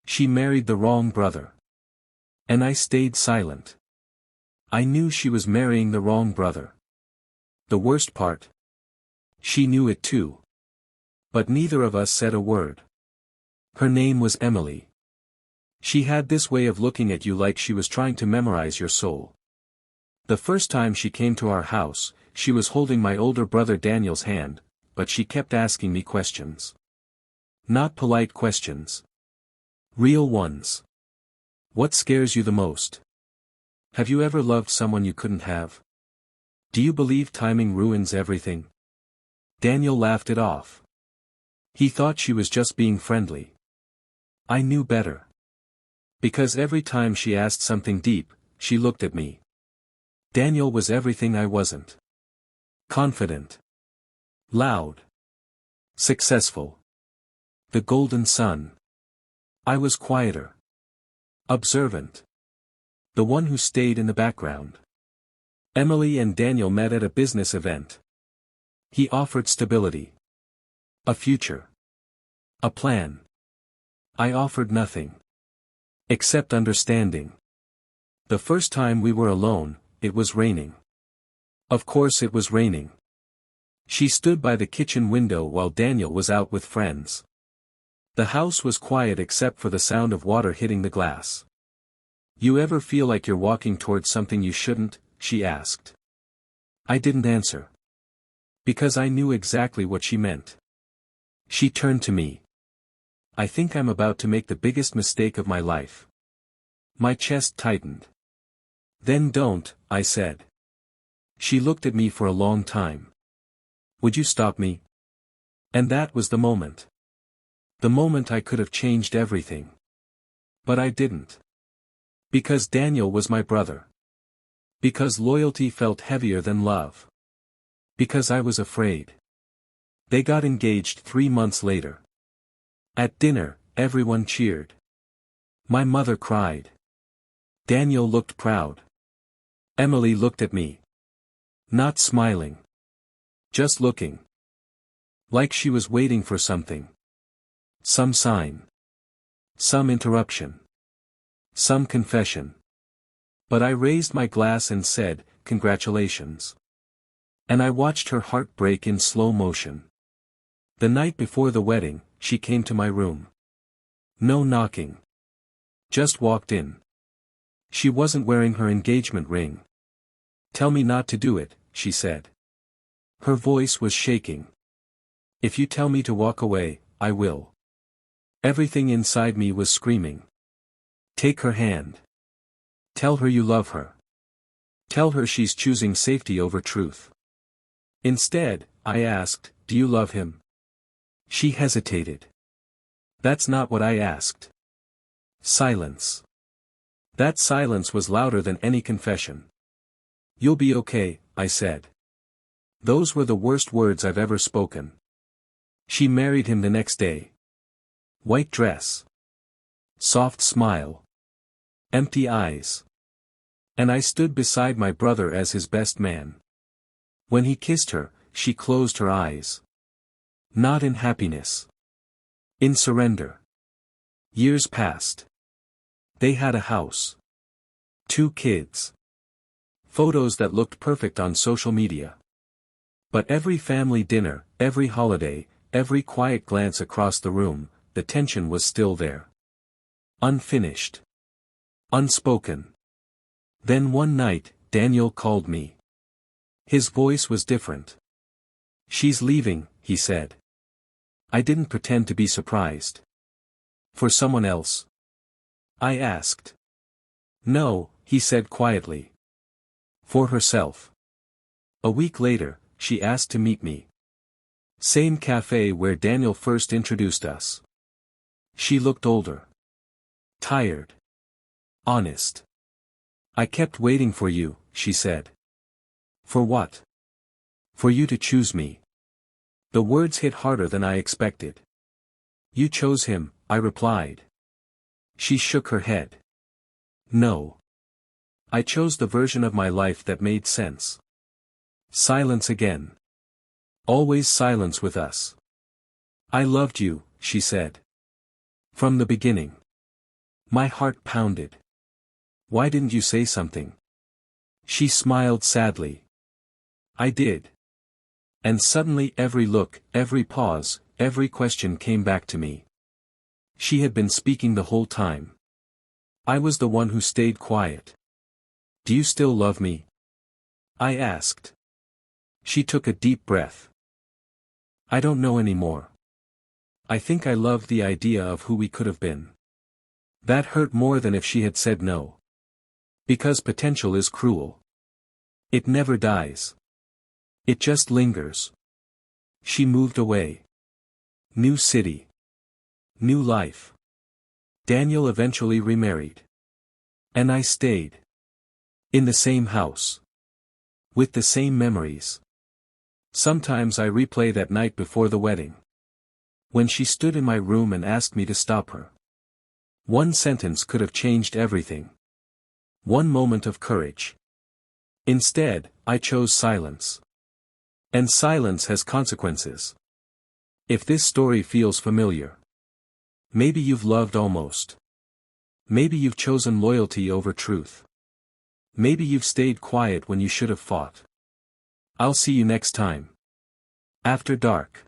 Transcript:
She married the wrong brother. And I stayed silent. I knew she was marrying the wrong brother. The worst part? She knew it too. But neither of us said a word. Her name was Emily. She had this way of looking at you like she was trying to memorize your soul. The first time she came to our house, she was holding my older brother Daniel's hand, but she kept asking me questions. Not polite questions. Real ones. What scares you the most? Have you ever loved someone you couldn't have? Do you believe timing ruins everything? Daniel laughed it off. He thought she was just being friendly. I knew better. Because every time she asked something deep, she looked at me. Daniel was everything I wasn't. Confident. Loud. Successful. The golden son. I was quieter. Observant. The one who stayed in the background. Emily and Daniel met at a business event. He offered stability. A future. A plan. I offered nothing. Except understanding. The first time we were alone, it was raining. Of course it was raining. She stood by the kitchen window while Daniel was out with friends. The house was quiet except for the sound of water hitting the glass. You ever feel like you're walking towards something you shouldn't? She asked. I didn't answer. Because I knew exactly what she meant. She turned to me. I think I'm about to make the biggest mistake of my life. My chest tightened. Then don't, I said. She looked at me for a long time. Would you stop me? And that was the moment. The moment I could have changed everything. But I didn't. Because Daniel was my brother. Because loyalty felt heavier than love. Because I was afraid. They got engaged 3 months later. At dinner, everyone cheered. My mother cried. Daniel looked proud. Emily looked at me. Not smiling. Just looking. Like she was waiting for something. Some sign. Some interruption. Some confession. But I raised my glass and said, "Congratulations." And I watched her heart break in slow motion. The night before the wedding, she came to my room. No knocking. Just walked in. She wasn't wearing her engagement ring. "Tell me not to do it," she said. Her voice was shaking. "If you tell me to walk away, I will." Everything inside me was screaming. Take her hand. Tell her you love her. Tell her she's choosing safety over truth. Instead, I asked, "Do you love him?" She hesitated. That's not what I asked. Silence. That silence was louder than any confession. "You'll be okay," I said. Those were the worst words I've ever spoken. She married him the next day. White dress. Soft smile. Empty eyes. And I stood beside my brother as his best man. When he kissed her, she closed her eyes. Not in happiness. In surrender. Years passed. They had a house. 2 kids. Photos that looked perfect on social media. But every family dinner, every holiday, every quiet glance across the room, the tension was still there. Unfinished. Unspoken. Then one night, Daniel called me. His voice was different. "She's leaving," he said. I didn't pretend to be surprised. "For someone else?" I asked. "No," he said quietly. "For herself." A week later, she asked to meet me. Same cafe where Daniel first introduced us. She looked older. Tired. Honest. "I kept waiting for you," she said. "For what?" "For you to choose me." The words hit harder than I expected. "You chose him," I replied. She shook her head. "No. I chose the version of my life that made sense." Silence again. Always silence with us. "I loved you," she said. "From the beginning." My heart pounded. Why didn't you say something? She smiled sadly. I did. And suddenly every look, every pause, every question came back to me. She had been speaking the whole time. I was the one who stayed quiet. Do you still love me? I asked. She took a deep breath. I don't know anymore. I think I loved the idea of who we could have been. That hurt more than if she had said no. Because potential is cruel. It never dies. It just lingers. She moved away. New city. New life. Daniel eventually remarried. And I stayed. In the same house. With the same memories. Sometimes I replay that night before the wedding. When she stood in my room and asked me to stop her. One sentence could have changed everything. One moment of courage. Instead, I chose silence. And silence has consequences. If this story feels familiar. Maybe you've loved almost. Maybe you've chosen loyalty over truth. Maybe you've stayed quiet when you should have fought. I'll see you next time. After Dark.